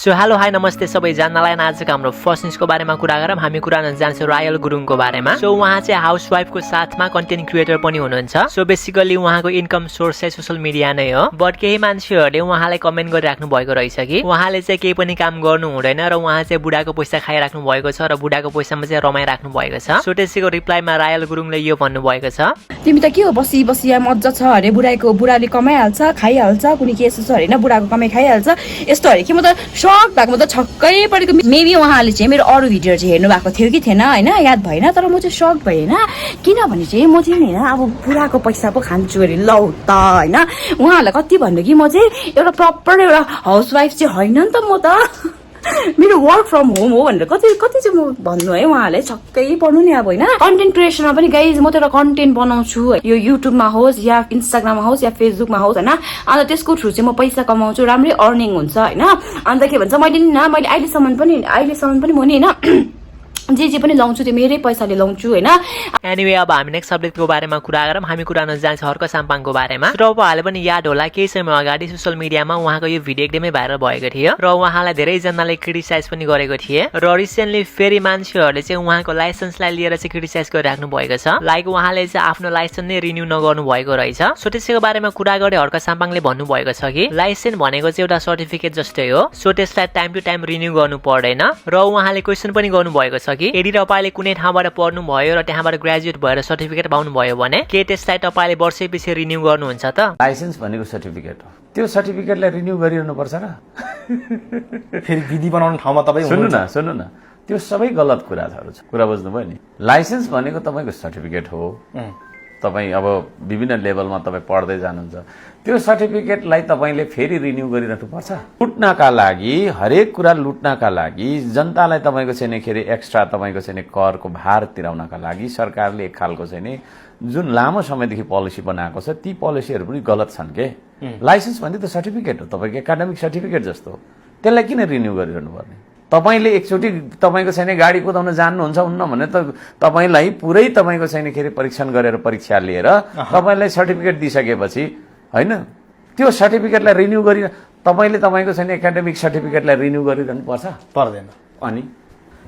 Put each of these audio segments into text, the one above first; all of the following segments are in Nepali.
सो हेलो हाई नमस्ते सबैजनालाई आजको हाम्रो फर्स्ट न्यूजको बारेमा कुरा गरौँ। हामी कुरा गर्न जान्छौँ रायल गुरुङको बारेमा। सो उहाँ चाहिँ हाउसवाइफको साथमा कन्टेन्ट क्रिएटर पनि हुनुहुन्छ। सो बेसिकली उहाँको इन्कम सोर्स चाहिँ सोशल मिडिया नै हो। बट केही मान्छेहरूले उहाँलाई कमेन्ट गरिराख्नु भएको रहेछ कि उहाँले चाहिँ केही पनि काम गर्नु हुँदैन र उहाँ चाहिँ बुढाको पैसा खाइराख्नु भएको छ र बुढाको पैसामा चाहिँ रमाइराख्नु भएको छ। सो त्यसैको रिप्लाईमा रायल गुरुङले यो भन्नुभएको छ, तिमी त के हो बसी बसी मजा छ अरे, बुढाले कमाइहाल्छ खाइहाल्छ, कुनै के यस्तो छ अरे होइन, बुढाको कमाइ खाइहाल्छ यस्तो अरे कि। म त सक भएको, म त छक्कै परेको। मेबी उहाँले चाहिँ मेरो अरू भिडियो चाहिँ हेर्नु भएको थियो कि थिएन होइन, याद भएन। तर म चाहिँ सक भएँ होइन, किनभने चाहिँ म चाहिँ होइन अब बुढाको पैसा पो खान्छु अरे लौ त होइन। उहाँहरूलाई कति भन्नु कि म चाहिँ एउटा प्रपर एउटा हाउसवाइफ चाहिँ होइन नि त, म त मेरो वर्क फ्रम होम हो भनेर कति चाहिँ म भन्नु है। उहाँहरूले छक्कै पर्नु नि अब होइन। कन्टेन्ट क्रिएसनमा पनि गाइज म त एउटा कन्टेन्ट बनाउँछु, यो युट्युबमा होस् या इन्स्टाग्राममा होस् या फेसबुकमा होस् होइन। अन्त त्यसको थ्रु चाहिँ म पैसा कमाउँछु, राम्रै अर्निङ हुन्छ होइन। अन्त के भन्छ मैले अहिलेसम्म पनि म नि होइन जे पनि लाउँछु त्यो मेरै पैसाले लाउँछु होइन। एनिवे अब हामी नेक्स्ट सब्जेक्टको बारेमा कुरा गरौँ। हामी कुरा गर्न जान्छौँ हर्क साम्पाङको बारेमा। र उहाँले पनि याद होला केही समय अगाडि सोसियल मिडियामा उहाँको यो भिडियो एकदमै भाइरल भएको थियो र उहाँलाई धेरैजनाले क्रिटिसाइज पनि गरेको थिए। र रिसेन्टली फेरि मान्छेहरूले चाहिँ उहाँको लाइसेन्सलाई लिएर चाहिँ क्रिटिसाइज गरिराख्नु भएको छ। लाइक उहाँले चाहिँ आफ्नो लाइसेन्स नै रिन्यू नगर्नु भएको रहेछ। सो त्यसैको बारेमा कुरा गरे हर्क साम्पाङले भन्नुभएको छ कि लाइसेन्स भनेको चाहिँ एउटा सर्टिफिकेट जस्तै हो। सो त्यसलाई टाइम टु टाइम रिन्यू गर्नु पर्दैन। र उहाँले क्वेसन पनि गर्नुभएको छ कि यदि तपाईले कुनै ठाउँबाट पढ्नु भयो र त्यहाँबाट ग्रेजुएट भएर सर्टिफिकेट पाउनु भयो भने के त्यसलाई तपाईले वर्षैपछि रिन्यू गर्नुहुन्छ त? लाइसेन्स भनेको सर्टिफिकेट हो, त्यो सर्टिफिकेटलाई रिन्यू गरिरहनु पर्छ र फेरि विधि बनाउने ठाउँमा तपाईँ सुन्नु न त्यो सबै गलत कुराहरू छ। कुरा बुझ्नुभयो नि। लाइसेन्स भनेको तपाईँको सर्टिफिकेट हो। तपाईँ अब विभिन्न लेभलमा तपाईँ पढ्दै जानुहुन्छ, त्यो सर्टिफिकेटलाई तपाईँले फेरि रिन्यू गरिरहनु पर्छ। लुट्नका लागि, हरेक कुरा लुट्नका लागि, जनतालाई तपाईँको चाहिँ नि खेरि एक्स्ट्रा तपाईँको चाहिँ नि करको भार तिराउनका लागि सरकारले एक खालको चाहिँ नि जुन लामो समयदेखि पोलिसी बनाएको छ ती पोलिसीहरू पनि गलत छन् के। लाइसेन्स भन्ने त सर्टिफिकेट हो, तपाईँको एकाडेमिक सर्टिफिकेट जस्तो हो, त्यसलाई किन रिन्यू गरिरहनु पर्ने? तपाईँले एकचोटि तपाईँको छैन गाडी कुदाउन जान्नुहुन्छ हुन्न भने त तपाईँलाई पुरै तपाईँको छैन के अरे परीक्षण गरेर परीक्षा लिएर तपाईँलाई सर्टिफिकेट दिइसकेपछि होइन त्यो सर्टिफिकेटलाई रिन्यू गरि तपाईँले तपाईँको छैन एकाडेमिक सर्टिफिकेटलाई रिन्यू गरिरहनु पर्दैन। अनि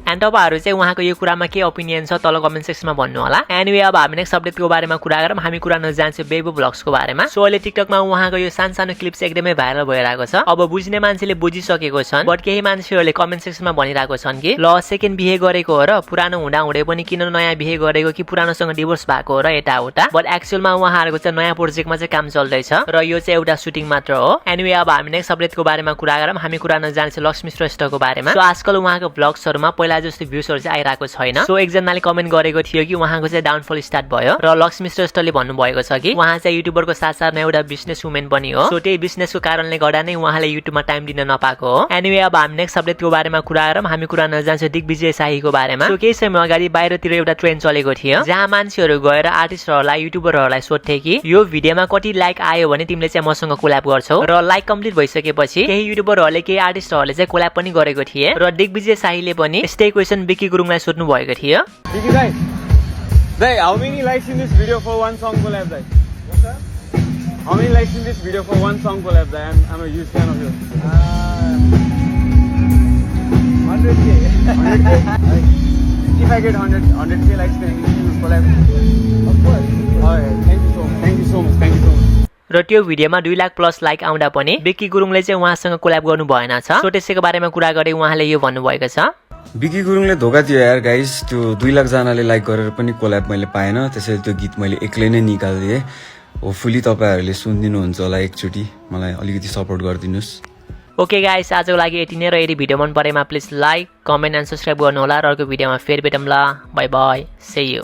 तपाईँहरू चाहिँ उहाँको यो कुरामा के ओपिनियन छ तल कमेन्ट सेक्सनमा भन्नु होला। एनिवे अब हामी नेक्स्ट अपडेटको बारेमा कुरा गरौँ। हामी कुरा गर्न जान्छौँ बेबो ब्लग्सको बारेमा। सो अहिले टिकटकमा उहाँको यो सानो क्लिप्स एकदमै भाइरल भइरहेको छ। अब बुझ्ने मान्छेले बुझिसकेको छन्, बट केही मान्छेहरूले कमेन्ट सेक्सनमा भनिरहेको छन् कि ल सेकेन्ड बिहे गरेको हो र पुरानो हुँदा हुँदै पनि किन नयाँ बिहे गरेको कि पुरानोसँग डिभोर्स भएको हो र यताउता। बट एक्चुअलमा उहाँहरूको चाहिँ नयाँ प्रोजेक्टमा चाहिँ काम चल्दैछ र यो चाहिँ एउटा सुटिङ मात्र हो। एनिवे अब हामी नेक्स्ट अपडेटको बारेमा कुरा गरौँ। हामी कुरा गर्न जान्छौँ लक्ष्मी श्रेष्ठको बारेमा। सो आजकल उहाँको ब्लग्सहरूमा पहिला जस्तो भ्यूजहरू चाहिँ आइरहेको छैन। सो एकजनाले कमेन्ट गरेको थियो कि उहाँको चाहिँ डाउनफल स्टार्ट भयो र लक्ष्मी श्रेष्ठले भन्नुभएको छ कि उहाँ चाहिँ युट्युबरको साथसाथमा एउटा बिजनेस वुमेन पनि हो। सो त्यही बिजनेसको कारणले गर्दा नै उहाँले युट्युबमा टाइम दिन नपाएको हो। एनिवे अब हामी नेक्स्ट अपडेटको बारेमा कुरा गरौँ। हामी कुरा गर्न जान्छौँ दिग्विजय शाहीको बारेमा। सो केही समय अगाडि बाहिरतिर एउटा ट्रेन्ड चलेको थियो जहाँ मान्छेहरू गएर आर्टिस्टहरूलाई युट्युबरहरूलाई सोध्थे कि यो भिडियोमा कति लाइक आयो भने तिमीले चाहिँ मसँग कोल्याब गर्छौ। र लाइक कम्प्लिट भइसकेपछि केही युट्युबरहरूले केही आर्टिस्टहरूले चाहिँ कोल्याब पनि गरेको थिए र दिग्विजय शाहीले पनि यस्तै क्वेसन बिकी गुरुङलाई सोध्नु भएको थियो। Vicky Dai, how many likes in this video for one song collab, Dai? What's that? How many likes in this video for one song collab, Dai? I'm a huge fan of yours. 100K. 100K? If I get 100K likes, then you collab. Of course. Alright, thank you so much. र त्यो भिडियोमा 2 लाख प्लस लाइक आउँदा पनि बिकी गुरुङले चाहिँ उहाँसँग कोल्याब गर्नु भएन छ। सो त्यसैको बारेमा कुरा गरे उहाँले यो भन्नुभएको छ, बिकी गुरुङले धोका दियो यार गाइस। त्यो 2 लाख जनाले लाइक गरेर पनि कोल्याब मैले पाएन, त्यसैले त्यो गीत मैले एक्लै नै निकालिदिएँ। होपफुली तपाईँहरूले सुनिदिनुहुन्छ होला, एकचोटि मलाई अलिकति सपोर्ट गरिदिनुहोस्। ओके गाइस, आजको लागि यति नै। र यदि भिडियो मन परेमा please like comment and subscribe गर्नु होला। र अर्को भिडियोमा फेरि भेटौँला। Bye bye, see you.